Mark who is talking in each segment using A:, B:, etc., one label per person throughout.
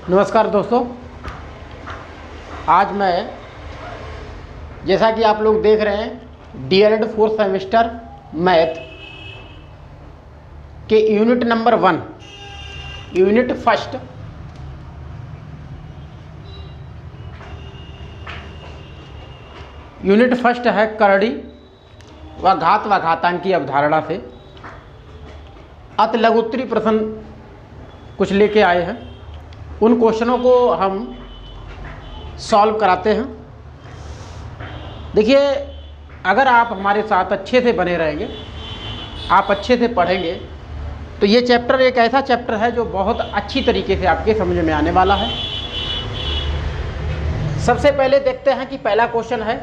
A: नमस्कार दोस्तों, आज मैं, जैसा कि आप लोग देख रहे हैं, डीएलएड 4th सेमेस्टर मैथ के यूनिट नंबर 1, यूनिट फर्स्ट, है करड़ी व घात व घातांक की अवधारणा से अति लघुत्तरी प्रश्न कुछ लेके आए हैं। उन क्वेश्चनों को हम सॉल्व कराते हैं। देखिए, अगर आप हमारे साथ अच्छे से बने रहेंगे, आप अच्छे से पढ़ेंगे, तो ये चैप्टर एक ऐसा चैप्टर है जो बहुत अच्छी तरीके से आपके समझ में आने वाला है। सबसे पहले देखते हैं कि पहला क्वेश्चन है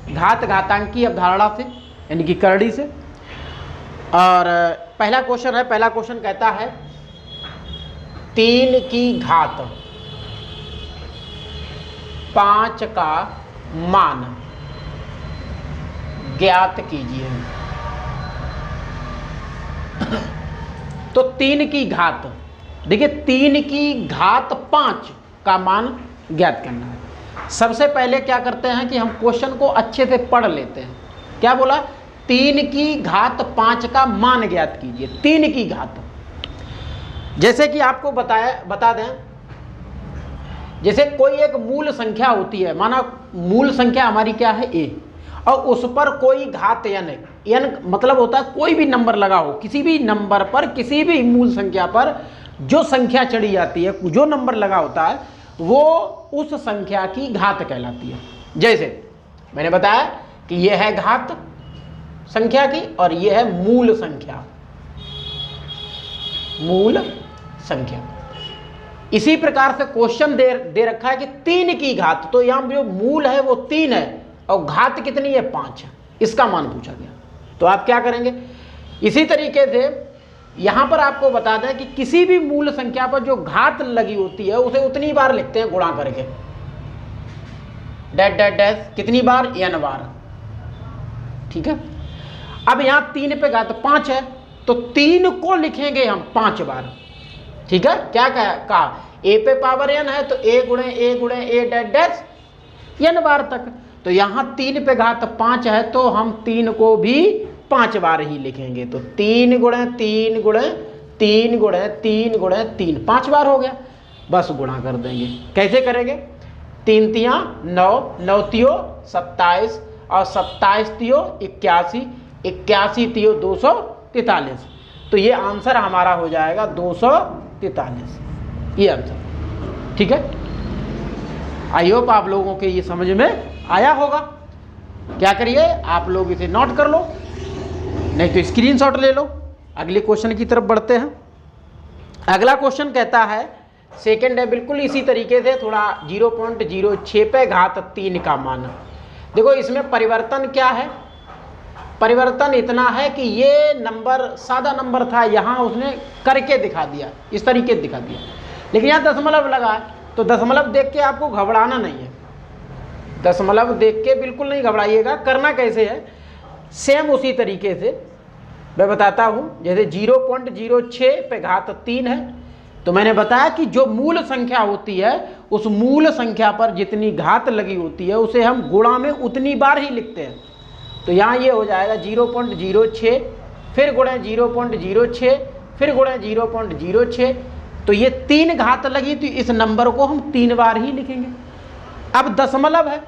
A: घात घातांक की अवधारणा से, यानी कि करड़ी से। और पहला क्वेश्चन कहता है 3 की घात 5 का मान ज्ञात कीजिए। तो 3 की घात, देखिए 3 की घात 5 का मान ज्ञात करना है। सबसे पहले क्या करते हैं कि हम क्वेश्चन को अच्छे से पढ़ लेते हैं। क्या बोला? 3 की घात 5 का मान ज्ञात कीजिए। 3 की घात, जैसे कि आपको बता दें, जैसे कोई एक मूल संख्या होती है, माना मूल संख्या हमारी क्या है a, और उस पर कोई घात n मतलब होता है कोई भी नंबर लगा हो, किसी भी नंबर पर, किसी भी मूल संख्या पर जो संख्या चढ़ी जाती है, जो नंबर लगा होता है, वो उस संख्या की घात कहलाती है। जैसे मैंने बताया कि यह है घात संख्या की और यह है मूल संख्या। इसी प्रकार से क्वेश्चन दे रखा है कि 3 की घात, तो यहां जो मूल है वो 3 है और घात कितनी है? 5 है। इसका मान पूछा गया, तो आप क्या करेंगे? इसी तरीके से यहां पर आपको बता दें कि किसी भी मूल संख्या पर जो घात लगी होती है उसे उतनी बार लिखते हैं गुणा करके, डैश डैश डैश, कितनी बार? n बार। ठीक है। अब यहां 3 पे घात 5 है, तो 3 को लिखेंगे हम 5 बार। ठीक है। क्या कहा? a पे पावर n है तो a गुणे a डैश डैश n बार तक। तो यहां 3 पे घात 5 है तो हम 3 को भी 5 बार ही लिखेंगे। तो 3 गुणे 3 गुणे 3 गुणे 3 गुणे 3, 5 बार हो गया। बस गुणा कर देंगे। कैसे करेंगे? 3 तियां 9, 9 तियो 27 और 27 तियो 81, 81 तियो 243। तो ये आंसर हमारा हो जाएगा 243, ये आंसर। ठीक है। आई होप आप लोगों के ये समझ में आया होगा। क्या करिए, आप लोग इसे नोट कर लो, नहीं तो स्क्रीनशॉट ले लो। अगले क्वेश्चन की तरफ बढ़ते हैं। अगला क्वेश्चन कहता है, सेकंड है, बिल्कुल इसी तरीके से, थोड़ा 0.06 पे घात 3 का मान। देखो इसमें परिवर्तन क्या है? परिवर्तन इतना है कि ये नंबर सादा नंबर था, यहाँ उसने करके दिखा दिया, इस तरीके से दिखा दिया, लेकिन यहाँ दशमलव लगा है। तो दशमलव देख के आपको घबराना नहीं है, दशमलव देख के बिल्कुल नहीं घबराइएगा। करना कैसे है? सेम उसी तरीके से मैं बताता हूँ। जैसे 0.06 पे घात 3 है, तो मैंने बताया कि जो मूल संख्या होती है, उस मूल संख्या पर जितनी घात लगी होती है उसे हम गुणा में उतनी बार ही लिखते हैं। तो यहाँ ये हो जाएगा 0.06, फिर गुणे 0.06, फिर गुणे 0.06। तो ये 3 घात लगी, तो इस नंबर को हम 3 बार ही लिखेंगे। अब दशमलव है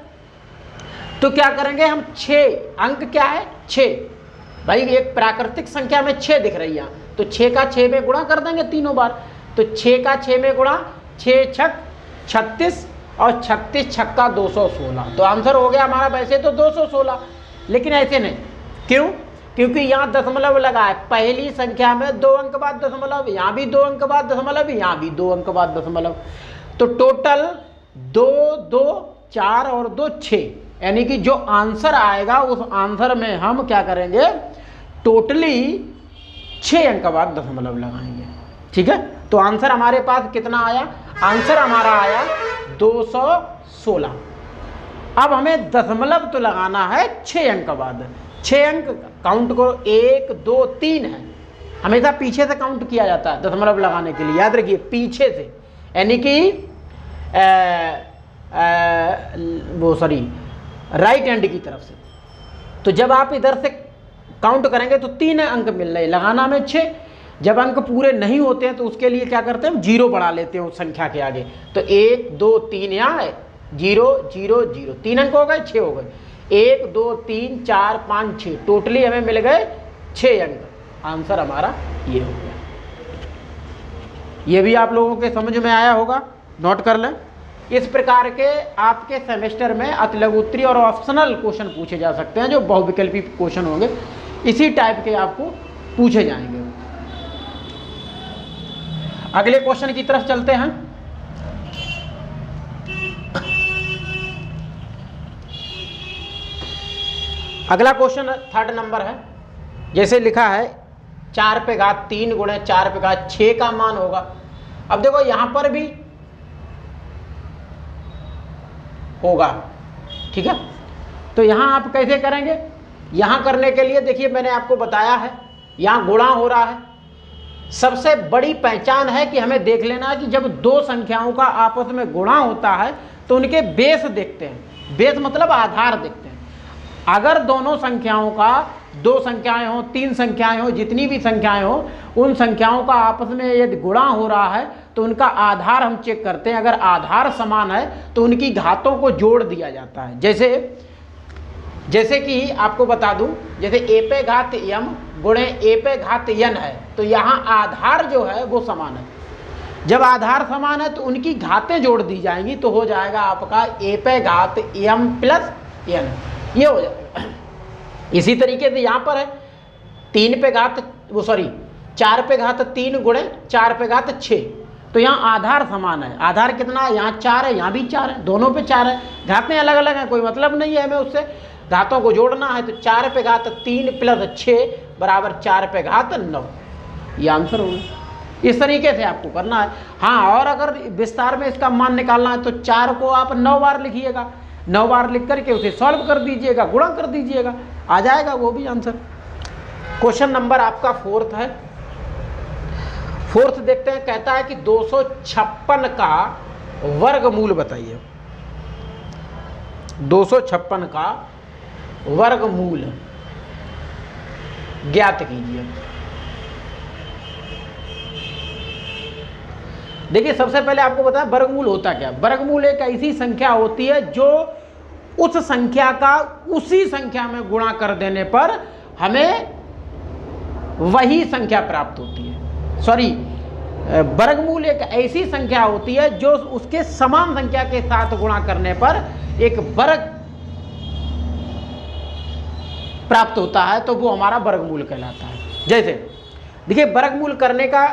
A: तो क्या करेंगे हम? 6 अंक क्या है? 6। भाई एक प्राकृतिक संख्या में 6 दिख रही है, तो 6 का 6 में गुणा कर देंगे तीनों बार। तो 6 का 6 में गुणा, 6 छक 36 और 36 छक्का 216। तो आंसर हो गया हमारा वैसे तो 216, लेकिन ऐसे नहीं। क्यों? क्योंकि यहाँ दशमलव लगा है। पहली संख्या में 2 अंक बाद दशमलव, यहाँ भी 2 अंक बाद दशमलव, यहाँ भी 2 अंक बाद दशमलव। तो टोटल 2 2 4 और 2 6, यानी कि जो आंसर आएगा उस आंसर में हम क्या करेंगे? टोटली 6 अंक बाद दशमलव लगाएंगे। ठीक है। तो आंसर हमारे पास कितना आया? आंसर हमारा आया 216। अब हमें दशमलव तो लगाना है 6 अंक बाद। 6 अंक काउंट करो, 1 2 3 है। हमेशा पीछे से काउंट किया जाता है दशमलव लगाने के लिए, याद रखिए पीछे से, यानी कि वो सॉरी राइट हैंड की तरफ से। तो जब आप इधर से काउंट करेंगे तो 3 अंक मिल रहे, लगाना में 6। जब अंक पूरे नहीं होते हैं तो उसके लिए क्या करते हैं, हम 0 बढ़ा लेते हैं उस संख्या के आगे। तो 1 2 3 यहाँ है 0 0 0, 3 अंक हो गए, 6 हो गए। 1 2 3 4 5 6, टोटली हमें मिल गए 6 अंक। आंसर हमारा ये हो गया। ये भी आप लोगों के समझ में आया होगा, नोट कर लें। इस प्रकार के आपके सेमेस्टर में अति लघु उत्तरीय और ऑप्शनल क्वेश्चन पूछे जा सकते हैं, जो बहुविकल्पी क्वेश्चन होंगे इसी टाइप के आपको पूछे जाएंगे। अगले क्वेश्चन की तरफ चलते हैं। अगला क्वेश्चन 3rd नंबर है। जैसे लिखा है 4 पे घात 3 गुणे 4 पे घात 6 का मान होगा। अब देखो यहां पर भी होगा, ठीक है। तो यहां आप कैसे करेंगे, यहां करने के लिए देखिए मैंने आपको बताया है, यहां गुणा हो रहा है। सबसे बड़ी पहचान है कि हमें देख लेना है कि जब दो संख्याओं का आपस में गुणा होता है तो उनके बेस देखते हैं। बेस मतलब आधार देखते हैं। अगर दोनों संख्याओं का, 2 संख्याएं हो, 3 संख्याएं हो, जितनी भी संख्याएं हो, उन संख्याओं का आपस में यदि गुणा हो रहा है तो उनका आधार हम चेक करते हैं। अगर आधार समान है तो उनकी घातों को जोड़ दिया जाता है। जैसे कि आपको बता दूं, जैसे a पे घात m गुणे a पे घात n है, तो यहाँ आधार जो है वो समान है। जब आधार समान है तो उनकी घातें जोड़ दी जाएंगी, तो हो जाएगा आपका a पे घात m प्लस n, ये हो जाएगा। इसी तरीके से यहाँ पर है 4 पे घात 3 गुणे 4 पे घात 6, तो यहाँ आधार समान है। आधार कितना है, यहाँ 4 है, यहाँ भी 4 है, दोनों पे 4 है। घातें अलग अलग हैं, कोई मतलब नहीं है हमें उससे, घातों को जोड़ना है। तो 4 पे घात 3 प्लस 6 बराबर 4 पे घात 9, ये आंसर होगा। इस तरीके से आपको करना है। हाँ, और अगर विस्तार में इसका मान निकालना है तो 4 को आप 9 बार लिखिएगा, 9 बार लिख करके उसे सॉल्व कर दीजिएगा, गुणा कर दीजिएगा, आ जाएगा वो भी आंसर। क्वेश्चन नंबर आपका 4th है। 4th देखते हैं, कहता है कि 256 का वर्गमूल बताइए। 256 का वर्गमूल ज्ञात कीजिए। देखिए सबसे पहले आपको बताया वर्गमूल होता क्या। वर्गमूल एक ऐसी संख्या होती है जो उस संख्या का उसी संख्या में गुणा कर देने पर हमें वही संख्या प्राप्त होती है। सॉरी, वर्गमूल एक ऐसी संख्या होती है जो उसके समान संख्या के साथ गुणा करने पर एक वर्ग प्राप्त होता है, तो वो हमारा वर्गमूल कहलाता है। जैसे देखिए वर्गमूल करने का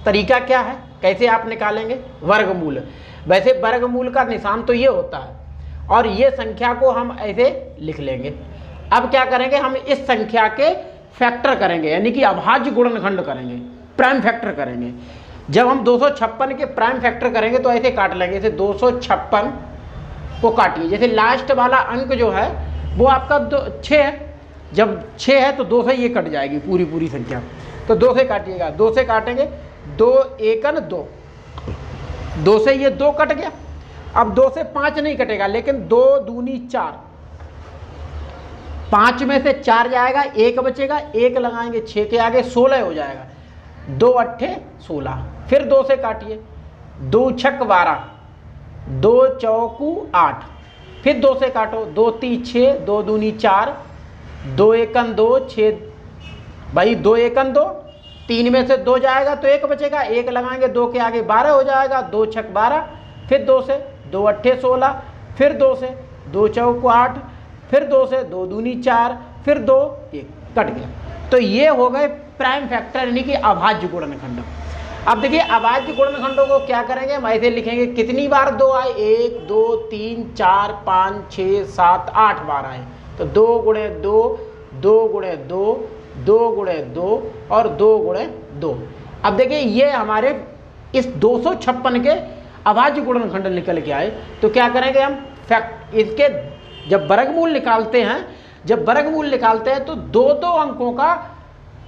A: तरीका क्या है, कैसे आप निकालेंगे वर्गमूल। वैसे वर्गमूल का निशान तो ये होता है और ये संख्या को हम ऐसे लिख लेंगे। अब क्या करेंगे, हम इस संख्या के फैक्टर करेंगे, यानी कि अभाज्य गुणनखंड करेंगे, प्राइम फैक्टर करेंगे। जब हम 256 के प्राइम फैक्टर करेंगे तो ऐसे काट लेंगे, जैसे 256 को काटिए। जैसे लास्ट वाला अंक जो है वो आपका 6 है, जब 6 है तो 2 से ये कट जाएगी पूरी संख्या, तो 2 से काटिएगा। 2 से काटेंगे, 2 एकन 2, 2 से ये 2 कट गया। अब 2 से 5 नहीं कटेगा, लेकिन 2 दूनी 4, 5 में से 4 जाएगा, 1 बचेगा, 1 लगाएंगे 6 के आगे, 16 हो जाएगा। 2 अट्ठे 16, फिर 2 से काटिए, 2 छक 12, 2 चौकू 8, फिर 2 से काटो, 2 ती 6, 2 दूनी 4, 2 एकन 2, 6 भाई 2 एकन 2, 3 में से 2 जाएगा तो 1 बचेगा, 1 लगाएंगे 2 के आगे 12 हो जाएगा, 2 छक 12, फिर 2 से, 2 अट्ठे 16, फिर 2 से, 2 चौकू 8, फिर 2 से, 2 दूनी 4, फिर 2 1 कट गया। तो ये हो गए प्राइम फैक्टर, यानी कि अभाज्य गुणनखंड। अब देखिए अभाज्य गुणनखंडों को क्या करेंगे, हम ऐसे लिखेंगे कितनी बार 2 आए, 1 2 3 4 5 6 7 8 बार आए, तो 2 गुणे 2, 2 गुणे 2, 2 गुणे 2 और 2 गुणे 2। अब देखिए ये हमारे इस 256 के अभाज्य गुणनखंड निकल के आए। तो क्या करेंगे हम, इसके जब वर्गमूल निकालते हैं तो 2-2 अंकों का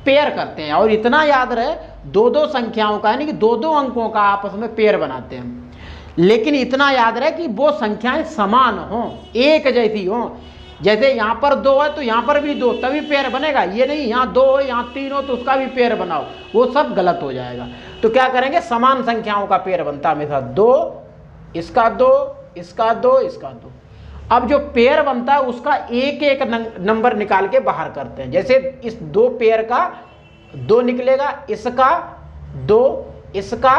A: पेयर करते हैं। और इतना याद रहे, 2-2 संख्याओं का, यानी कि 2-2 अंकों का आपस में पेयर बनाते हैं। लेकिन इतना याद रहे कि वो संख्याएं समान हों, एक जैसी हों। जैसे यहाँ पर 2 है तो यहाँ पर भी 2, तभी पेयर बनेगा। ये नहीं यहाँ 2 हो यहाँ 3 हो तो उसका भी पेयर बनाओ, वो सब गलत हो जाएगा। तो क्या करेंगे, समान संख्याओं का पेयर बनता है हमेशा 2, इसका 2, इसका 2, इसका 2। अब जो पेयर बनता है उसका एक एक नंबर निकाल के बाहर करते हैं। जैसे इस 2 पेयर का 2 निकलेगा, इसका 2, इसका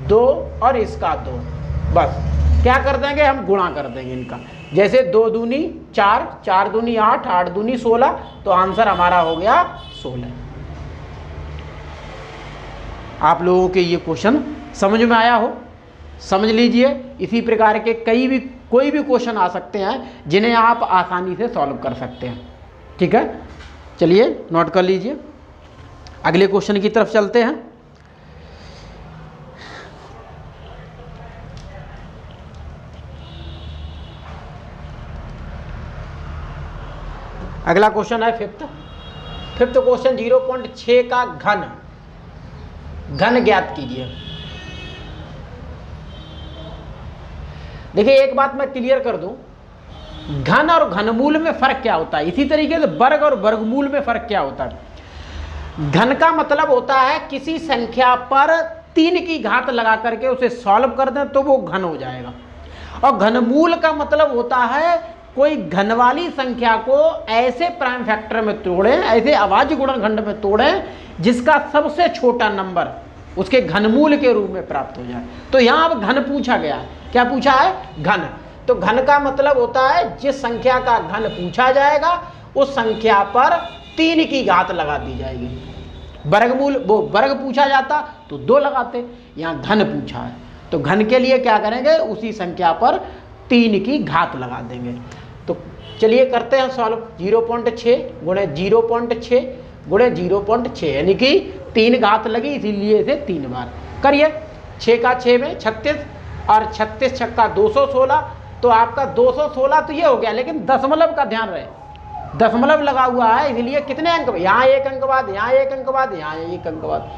A: 2 और इसका 2। बस क्या कर देंगे, हम गुणा कर देंगे इनका। जैसे 2 दूनी 4, 4 दूनी 8, 8 दूनी 16, तो आंसर हमारा हो गया 16। आप लोगों के ये क्वेश्चन समझ में आया हो, समझ लीजिए। इसी प्रकार के कोई भी क्वेश्चन आ सकते हैं जिन्हें आप आसानी से सॉल्व कर सकते हैं। ठीक है, चलिए नोट कर लीजिए। अगले क्वेश्चन की तरफ चलते हैं। अगला क्वेश्चन है फिफ्थ क्वेश्चन, 0.6 का घन ज्ञात कीजिए। देखिए एक बात मैं क्लियर कर दूं, घन और घनमूल में फर्क क्या होता है, इसी तरीके से वर्ग और वर्गमूल में फर्क क्या होता है। घन का मतलब होता है किसी संख्या पर 3 की घात लगा करके उसे सॉल्व कर दें तो वो घन हो जाएगा। और घनमूल का मतलब होता है कोई घन वाली संख्या को ऐसे प्राइम फैक्टर में तोड़ें, ऐसे अभाज्य गुणनखंड में तोड़ें जिसका सबसे छोटा नंबर उसके घनमूल के रूप में प्राप्त हो जाए। तो यहाँ अब घन पूछा गया है, क्या पूछा है, घन। तो घन का मतलब होता है जिस संख्या का घन पूछा जाएगा उस संख्या पर 3 की घात लगा दी जाएगी। वर्गमूल वो वर्ग पूछा जाता तो 2 लगाते, यहाँ घन पूछा है तो घन के लिए क्या करेंगे, उसी संख्या पर 3 की घात लगा देंगे। तो चलिए करते हैं सॉल्व। 0.6 गुणे 0.6 गुणे 0.6 यानी कि 3 घात लगी इसीलिए इसे 3 बार करिए। 6 का 6 में 36 और 36 छक्का 216, तो आपका 216 तो ये हो गया, लेकिन दशमलव का ध्यान रहे, दशमलव लगा हुआ है इसलिए कितने अंक, यहाँ 1 अंक बाद, यहाँ 1 अंक बाद, यहाँ 1 अंक बाद।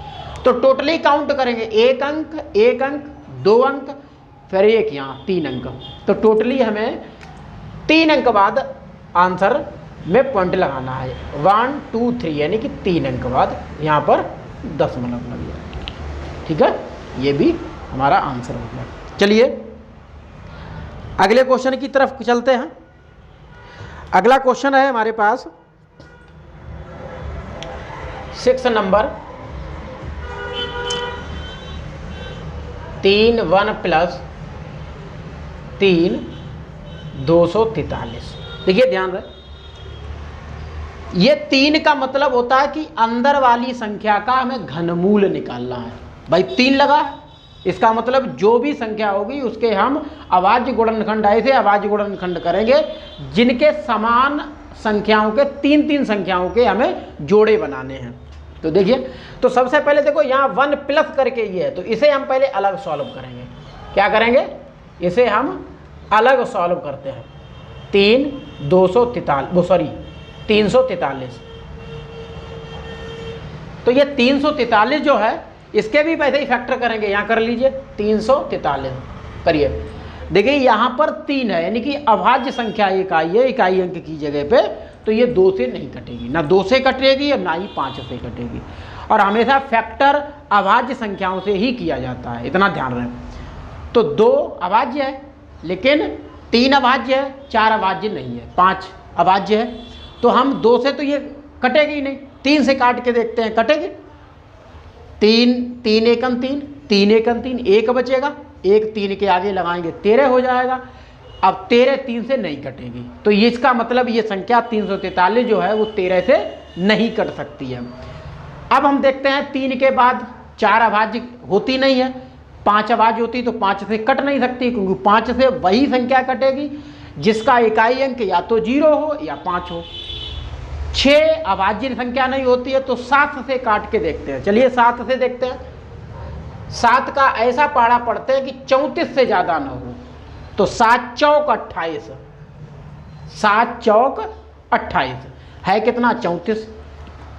A: तो टोटली काउंट करेंगे 1 अंक 1 अंक 2 अंक फिर 1 यहाँ 3 अंक। तो टोटली हमें 3 अंक बाद आंसर में पॉइंट लगाना है। 1 2 3 यानी कि 3 अंक बाद यहाँ पर दशमलव लग गया। ठीक है, ये भी हमारा आंसर हो गया। चलिए अगले क्वेश्चन की तरफ चलते हैं। अगला क्वेश्चन है हमारे पास 6 नंबर 3 1 प्लस 3 243। देखिए ध्यान रहे, ये 3 का मतलब होता है कि अंदर वाली संख्या का हमें घनमूल निकालना है। भाई 3 लगा है, इसका मतलब जो भी संख्या होगी उसके हम अभाज्य गुणनखंड, ऐसे अभाज्य गुणनखंड करेंगे जिनके समान संख्याओं के 3 संख्याओं के हमें जोड़े बनाने हैं। तो देखिए, तो सबसे पहले देखो यहाँ 1 प्लस करके ये है, तो इसे हम पहले अलग सॉल्व करेंगे। क्या करेंगे, इसे हम अलग सॉल्व करते हैं। 343। तो ये 343 जो है इसके भी वैसे ही फैक्टर करेंगे, यहाँ कर लीजिए 343 करिए। देखिए यहाँ पर 3 है यानी कि अभाज्य संख्या एक आई है इकाई अंक की जगह पे, तो ये 2 से नहीं कटेगी, ना 2 से कटेगी और ना ही 5 से कटेगी। और हमेशा फैक्टर अभाज्य संख्याओं से ही किया जाता है, इतना ध्यान रहे। तो 2 अभाज्य है लेकिन 3 अभाज्य है, 4 अभाज्य नहीं है, 5 अभाज्य है। तो हम 2 से तो ये कटेगी नहीं, 3 से काट के देखते हैं कटेगी। 3 3 1 3 3 1 3 1 बचेगा, 1 3 के आगे लगाएंगे 13 हो जाएगा। अब 13 3 से नहीं कटेगी, तो ये इसका मतलब ये संख्या 343 जो है वो 13 से नहीं कट सकती है। अब हम देखते हैं 3 के बाद 4 अभाज्य होती नहीं है, 5 अभाज्य होती तो 5 से कट नहीं सकती, क्योंकि 5 से वही संख्या कटेगी जिसका इकाई अंक या तो 0 हो या 5 हो। 6 अभाज्य संख्या नहीं होती है, तो 7 से काट के देखते हैं। चलिए 7 से देखते हैं। 7 का ऐसा पाड़ा पढ़ते हैं कि 34 से ज़्यादा ना हो, तो 7 चौक 28, 7 चौक 28 है कितना 34।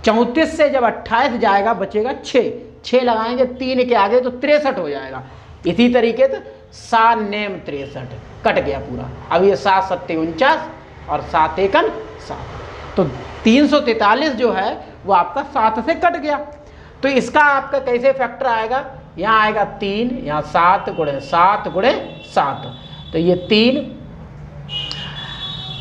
A: 34 से जब 28 जाएगा बचेगा 6 लगाएंगे 3 के आगे तो 63 हो जाएगा। इसी तरीके से 7 नेम 63 कट गया पूरा। अब ये 7 सत्ते 49 और 7 एकन 7, तो 343 जो है वो आपका 7 से कट गया। तो इसका आपका कैसे फैक्टर आएगा, यहाँ आएगा 3, यहाँ 7 गुणे 7 गुणे 7, तो ये 3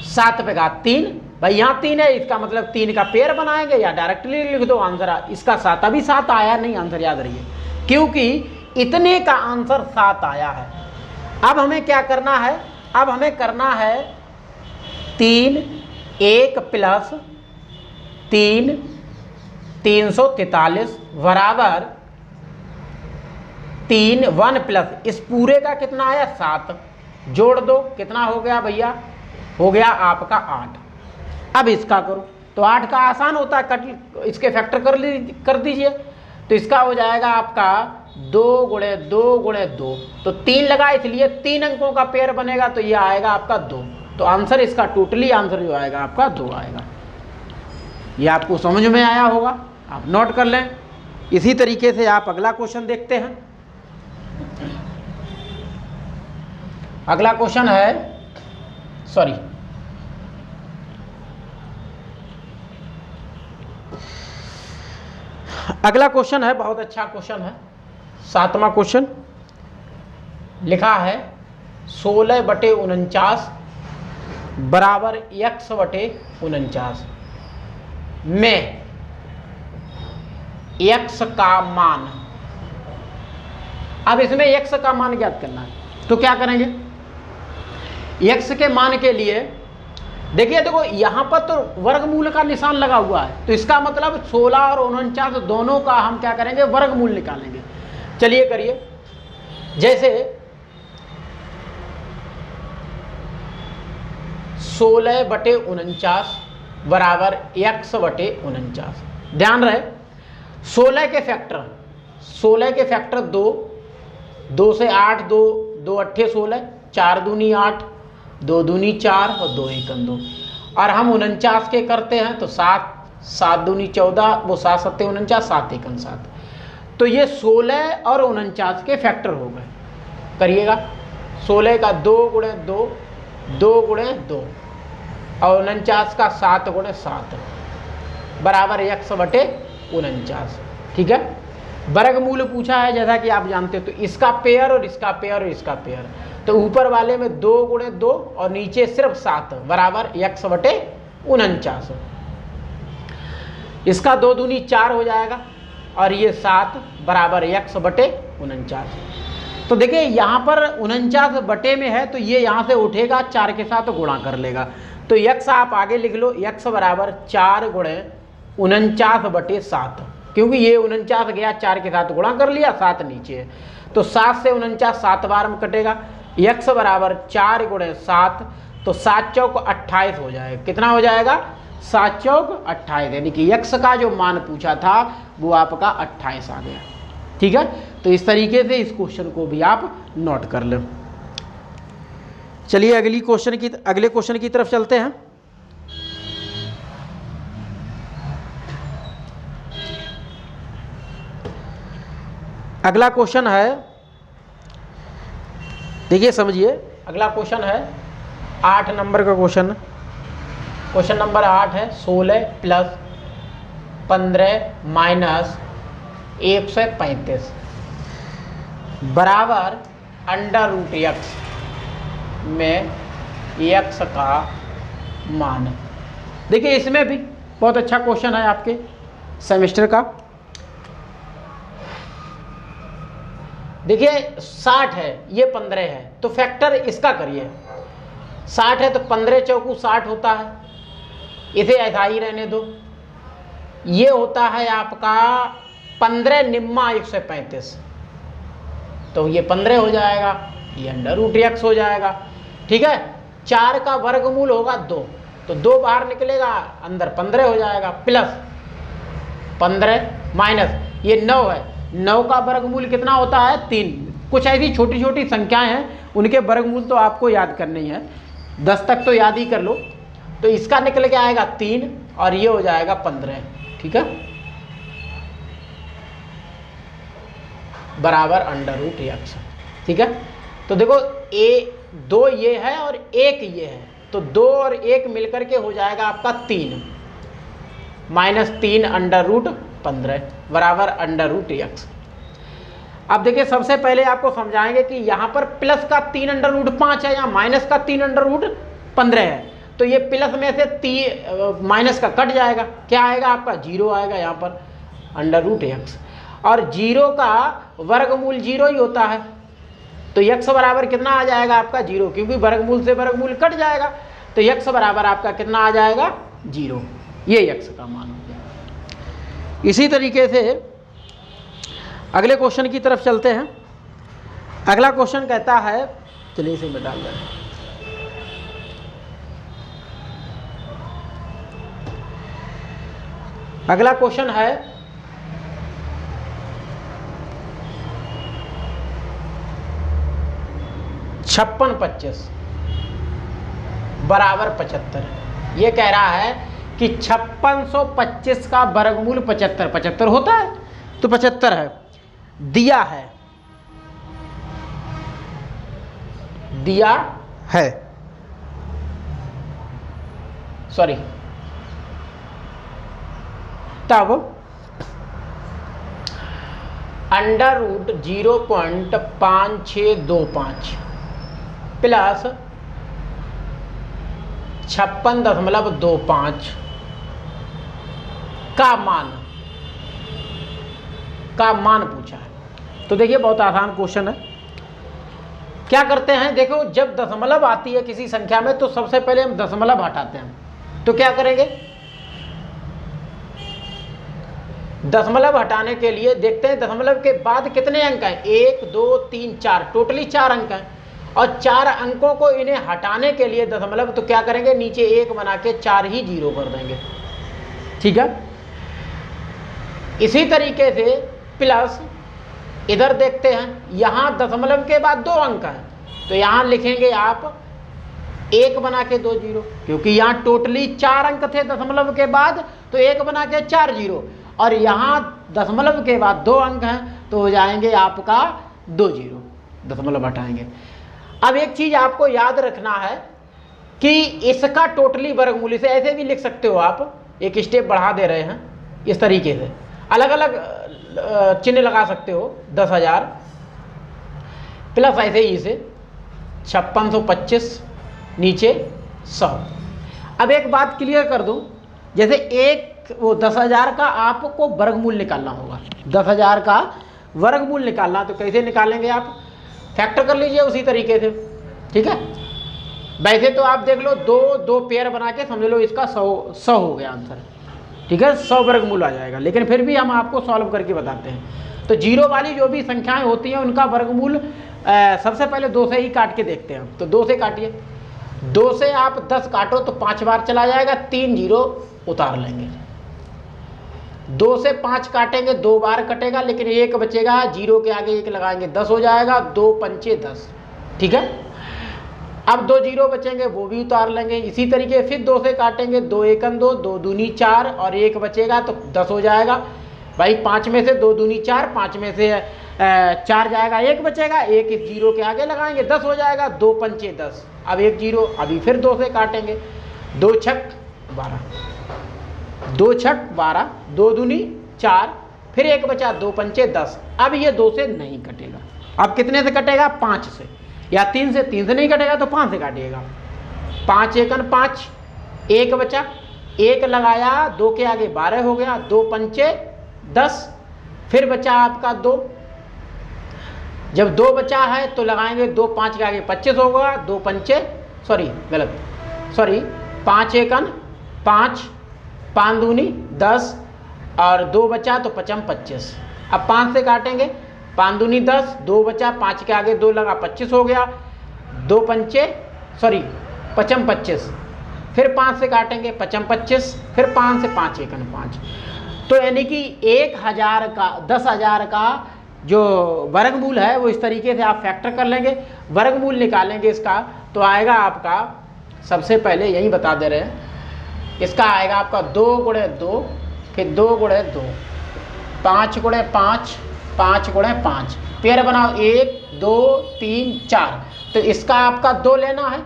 A: 7 पे घात 3, भाई यहाँ 3 है, इसका मतलब 3 का पेयर बनाएंगे या डायरेक्टली लिख दो आंसर। इसका 7 अभी 7 आया नहीं आंसर, याद रहिए, क्योंकि इतने का आंसर 7 आया है। अब हमें क्या करना है, अब हमें करना है 3 1 प्लस 3 343 बराबर 3 1 प्लस इस पूरे का कितना आया 7, जोड़ दो, कितना हो गया भैया, हो गया आपका 8। अब इसका करो तो 8 का आसान होता है, कट इसके फैक्टर कर दीजिए, तो इसका हो जाएगा आपका 2 गुणे 2 गुणे 2, तो 3 लगा इसलिए 3 अंकों का पेयर बनेगा, तो ये आएगा आपका 2। तो आंसर इसका टोटली आंसर जो आएगा आपका 2 आएगा। ये आपको समझ में आया होगा, आप नोट कर लें। इसी तरीके से आप अगला क्वेश्चन देखते हैं। अगला क्वेश्चन है, सॉरी अगला क्वेश्चन है, बहुत अच्छा क्वेश्चन है, 7वां क्वेश्चन। लिखा है 16/49 बराबर x/49 में x का मान। अब इसमें x का मान ज्ञात करना है, तो क्या करेंगे, x के मान के लिए देखिए, देखो यहां पर तो वर्गमूल का निशान लगा हुआ है, तो इसका मतलब 16 और 49 दोनों का हम क्या करेंगे, वर्गमूल निकालेंगे। चलिए करिए, जैसे 16/49 बराबर x/49। ध्यान रहे 16 के फैक्टर 2, 2 से 8, 2 अट्ठे 16, 4 दूनी 8, 2 दूनी 4 और 2 एकम 2, और हम 49 के करते हैं तो 7 दूनी 14, वो 7 सत्ते 49, 7 एकम 7, तो ये 16 और 49 के फैक्टर हो गए। करिएगा 16 का 2 गुणे 2, 2 गुणे 2, और 49 का 7 गुणे 7 बराबर x/49। ठीक है, वर्गमूल पूछा है जैसा कि आप जानते हो, तो इसका पेयर और इसका पेयर और इसका पेयर, तो ऊपर वाले में 2 गुणे 2 और नीचे सिर्फ 7 बराबर x/49। इसका 2 दूनी 4 हो जाएगा और ये 7 बराबर x/49। तो देखिए यहाँ पर 49 बटे में है, तो ये यहाँ से उठेगा 4 के साथ गुणा कर लेगा, तो x आप आगे लिख लो, x बराबर 4 गुणे 49/7, क्योंकि ये 49 गया 4 के साथ गुणा कर लिया, 7 नीचे है, तो 7 से 49 7 बार में कटेगा, x बराबर 4 गुणे 7, तो 7 चौक 28 हो जाएगा। कितना हो जाएगा, 7 चौक 28, यानी कि x का जो मान पूछा था वो आपका 28 आ गया। ठीक है, तो इस तरीके से इस क्वेश्चन को भी आप नोट कर लो। चलिए अगले क्वेश्चन की तरफ चलते हैं। अगला क्वेश्चन है, देखिए समझिए, अगला क्वेश्चन है 8 नंबर का क्वेश्चन नंबर 8 है 16 प्लस 15 माइनस 135 बराबर √x में x का मान। देखिए इसमें भी बहुत अच्छा क्वेश्चन है आपके सेमेस्टर का। देखिए 60 है, ये 15 है, तो फैक्टर इसका करिए। 60 है तो 15 चौकू 60 होता है, इसे ऐसा ही रहने दो। ये होता है आपका 15 निम्मा 135, तो ये 15 हो जाएगा, ये √x हो जाएगा। ठीक है, 4 का वर्गमूल होगा 2, तो 2 बाहर निकलेगा, अंदर 15 हो जाएगा, प्लस 15 माइनस ये 9 है, 9 का वर्गमूल कितना होता है 3। कुछ ऐसी छोटी छोटी संख्याएं हैं, उनके वर्गमूल तो आपको याद करनी है, 10 तक तो याद ही कर लो। तो इसका निकल के आएगा 3 और ये हो जाएगा 15। ठीक है, बराबर √x। ठीक है, तो देखो दो ये है और एक ये है, तो 2 और 1 मिलकर के हो जाएगा आपका 3 -3 √15 बराबर √x। अब देखिए सबसे पहले आपको समझाएंगे कि यहाँ पर प्लस का 3 √5 है, यहाँ माइनस का 3 √15 है, तो ये प्लस में से माइनस का कट जाएगा, क्या आएगा आपका 0 आएगा यहाँ पर √x, और 0 का वर्गमूल 0 ही होता है, तो x बराबर कितना आ जाएगा आपका 0, क्योंकि वर्गमूल से वर्गमूल कट जाएगा, तो x बराबर आपका कितना आ जाएगा 0, ये x का मान हो गया। इसी तरीके से अगले क्वेश्चन की तरफ चलते हैं। अगला क्वेश्चन कहता है, चलिए इसे मैं डाल दें। अगला क्वेश्चन है 56 बराबर 75। ये कह रहा है कि 5625 का वर्गमूल 75 होता है, तो 75 है, दिया है सॉरी, तब √0.5625 प्लस 56.25 का मान पूछा है। तो देखिए बहुत आसान क्वेश्चन है। क्या करते हैं, देखो जब दशमलव आती है किसी संख्या में तो सबसे पहले हम दशमलव हटाते हैं, तो क्या करेंगे, दशमलव हटाने के लिए देखते हैं दशमलव के बाद कितने अंक हैं, 1 2 3 4, टोटली 4 अंक हैं, और 4 अंकों को इन्हें हटाने के लिए दशमलव, तो क्या करेंगे, नीचे 1 बना के 4 ही 0 कर देंगे, ठीक है। इसी तरीके से प्लस इधर देखते हैं, यहाँ दशमलव के बाद 2 अंक हैं, तो यहाँ लिखेंगे आप 1 बना के 2 0, क्योंकि यहाँ टोटली 4 अंक थे दशमलव के बाद, तो 1 बना के 4 0, और यहाँ दशमलव के बाद 2 अंक हैं, तो हो जाएंगे आपका 2 0, दशमलव हटाएंगे। अब एक चीज आपको याद रखना है कि इसका टोटली वर्गमूल, इसे ऐसे भी लिख सकते हो आप, एक स्टेप बढ़ा दे रहे हैं, इस तरीके से अलग अलग चिन्ह लगा सकते हो, 10,000 प्लस ऐसे ही इसे 5625 नीचे 100। अब एक बात क्लियर कर दूं, जैसे वो 10,000 का आपको वर्गमूल निकालना होगा, 10,000 का वर्गमूल निकालना, तो कैसे निकालेंगे आप, फैक्टर कर लीजिए उसी तरीके से, ठीक है। वैसे तो आप देख लो, दो पेयर बना के समझ लो इसका 100 हो गया आंसर, ठीक है, 100 वर्गमूल आ जाएगा, लेकिन फिर भी हम आपको सॉल्व करके बताते हैं। तो 0 वाली जो भी संख्याएं होती हैं उनका वर्गमूल सबसे पहले 2 से ही काट के देखते हैं, तो 2 से काटिए, 2 से आप 10 काटो तो 5 बार चला जाएगा, 3 0 उतार लेंगे, 2 से 5 काटेंगे 2 बार कटेगा, लेकिन 1 बचेगा, 0 के आगे 1 लगाएंगे 10 हो जाएगा, 2 पंचे 10, ठीक है। अब 2 0 बचेंगे वो भी उतार लेंगे, इसी तरीके फिर 2 से काटेंगे, 2 1 2, 2 दूनी 4 और 1 बचेगा तो 10 हो जाएगा भाई, 5 में से 2 दूनी 4, 5 में से 4 जाएगा, 1 बचेगा, 1 इस 0 के आगे लगाएंगे 10 हो जाएगा, 2 पंचे 10, अब 1 0, अभी फिर 2 से काटेंगे, 2 छक 12, 2 छक 12, 2 दूनी 4, फिर 1 बचा, 2 पंचे 10, अब ये 2 से नहीं कटेगा, अब कितने से कटेगा, 5 से, या 3 से, 3 से नहीं कटेगा तो 5 से काटिएगा, 5 1 5, 1 बचा, 1 लगाया, 2 के आगे 12 हो गया, 2 पंचे 10, फिर बचा आपका 2, जब 2 बचा है तो लगाएंगे 2 5 के आगे 25 होगा, 2 पंचे 5 1 5, 5 दूनी 10 और 2 बचा तो 5 25, अब 5 से काटेंगे, 5 दूनी 10, 2 बचा, 5 के आगे 2 लगा 25 हो गया, 2 पंचे 5 25, फिर 5 से काटेंगे 5 25, फिर 5 से 5 1 5, तो यानी कि 1000 का 10,000 का जो वर्गमूल है वो इस तरीके से आप फैक्टर कर लेंगे, वर्गमूल निकालेंगे इसका, तो आएगा आपका, सबसे पहले यही बता दे रहे हैं, इसका आएगा आपका 2 × 2, फिर 2 × 2, 5 × 5, 5 गुणे 5, पेयर बनाओ 1 2 3 4। तो इसका आपका 2 लेना है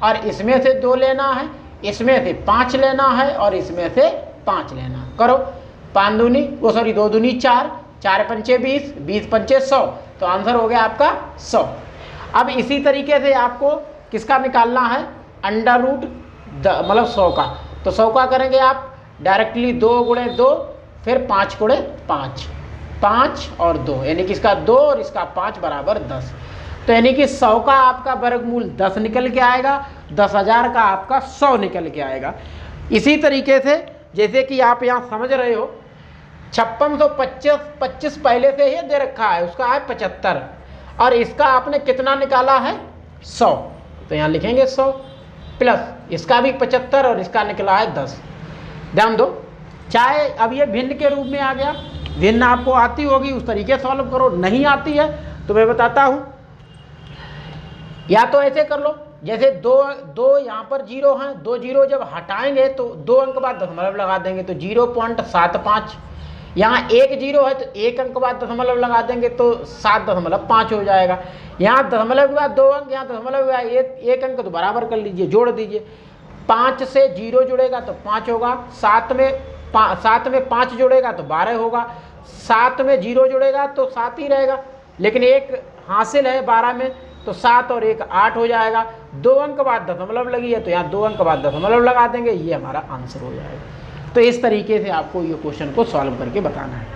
A: और इसमें से 2 लेना है, इसमें से 5 लेना है और इसमें से 5 लेना है। करो 5 दूनी 2 दूनी 4, 4 पंचे 20, 20 पंचे 100, तो आंसर हो गया आपका 100। अब इसी तरीके से आपको किसका निकालना है, अंडर रूट मतलब 100 का। तो 100 का करेंगे आप डायरेक्टली 2 गुणे 2, फिर 5 गुणे 5, 5 और 2, यानी कि इसका 2 और इसका 5 बराबर 10। तो यानी कि 100 का आपका वर्गमूल 10 निकल के आएगा, 10,000 का आपका 100 निकल के आएगा। इसी तरीके से जैसे कि आप यहाँ समझ रहे हो 5625 पहले से ही दे रखा है, उसका है 75 और इसका आपने कितना निकाला है 100, तो यहाँ लिखेंगे 100 प्लस इसका भी 75 और इसका निकला है 10। ध्यान दो, चाहे अब ये भिन्न के रूप में आ गया, भिन्न आपको आती होगी उस तरीके सॉल्व करो, नहीं आती है तो मैं बताता हूँ। या तो ऐसे कर लो, जैसे दो यहाँ पर 0 हैं, 2 0 जब हटाएंगे तो 2 अंक बाद दशमलव लगा देंगे तो 0.75। यहाँ 1 0 है तो 1 अंक बाद दशमलव लगा देंगे तो 7.5 हो जाएगा। यहाँ दशमलव के बाद 2 अंक, यहाँ दशमलव के बाद 1 अंक, तो बराबर कर लीजिए, जोड़ दीजिए। 5 से 0 जुड़ेगा तो 5 होगा, 7 में 5 जुड़ेगा तो 12 होगा, 7 में 0 जुड़ेगा तो 7 ही रहेगा, लेकिन 1 हासिल है 12 में तो 7 और 1 8 हो जाएगा। 2 अंक बाद दशमलव लगी है तो यहाँ 2 अंक बाद दशमलव लगा देंगे, ये हमारा आंसर हो जाएगा। तो इस तरीके से आपको ये क्वेश्चन को सॉल्व करके बताना है।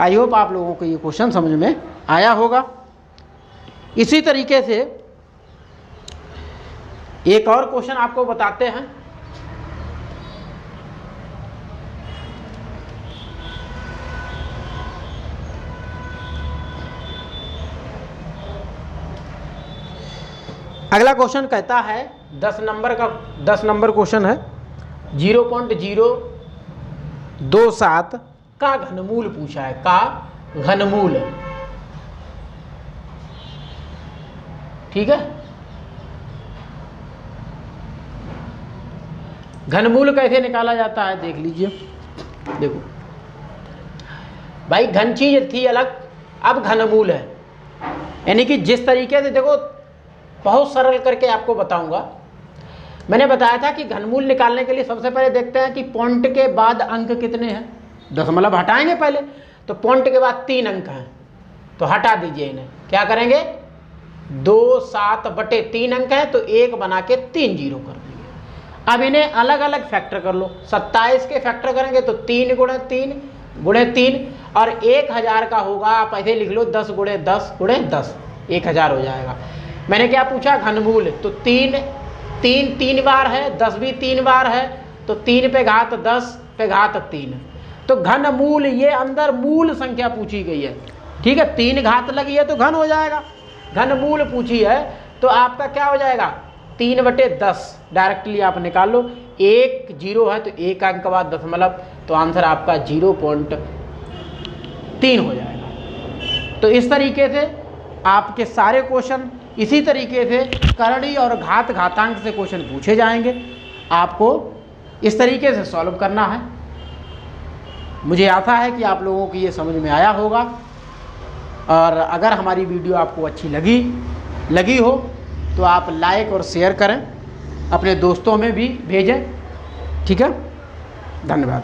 A: आई होप आप लोगों को ये क्वेश्चन समझ में आया होगा। इसी तरीके से एक और क्वेश्चन आपको बताते हैं। अगला क्वेश्चन कहता है 10 नंबर क्वेश्चन है, 0.027 का घनमूल पूछा है, का घनमूल। ठीक है, घनमूल कैसे निकाला जाता है देख लीजिए। देखो भाई, घन चीज थी अलग, अब घनमूल है, यानी कि जिस तरीके से देखो, बहुत सरल करके आपको बताऊंगा। मैंने बताया था कि घनमूल निकालने के लिए सबसे पहले देखते हैं कि पॉइंट के बाद अंक कितने हैं, दशमलव हटाएंगे पहले, तो पॉइंट के बाद 3 अंक हैं तो हटा दीजिए इन्हें। क्या करेंगे, 2 7/3 अंक हैं तो 1 बना के 3 0 कर देंगे। अब इन्हें अलग अलग फैक्टर कर लो, 27 के फैक्टर करेंगे तो 3 गुणे 3 गुणे 3 और 1000 का होगा, आप ऐसे लिख लो 10 गुणे 10 गुणे 10, 1000 हो जाएगा। मैंने क्या पूछा, घनमूल, तो 3 बार है, 10 भी 3 बार है तो 3 पे घात 10 पे घात 3, तो घनमूल, ये अंदर मूल संख्या पूछी गई है। ठीक है, 3 घात लगी है तो घन हो जाएगा, घनमूल पूछी है तो आपका क्या हो जाएगा 3/10, डायरेक्टली आप निकाल लो। 1 0 है तो 1 अंक बाद दशमलव, तो आंसर आपका 0.3 हो जाएगा। तो इस तरीके से आपके सारे क्वेश्चन इसी तरीके से करणी और घातांक से क्वेश्चन पूछे जाएंगे, आपको इस तरीके से सॉल्व करना है। मुझे आशा है कि आप लोगों को ये समझ में आया होगा, और अगर हमारी वीडियो आपको अच्छी लगी हो तो आप लाइक और शेयर करें, अपने दोस्तों में भी भेजें। ठीक है, धन्यवाद।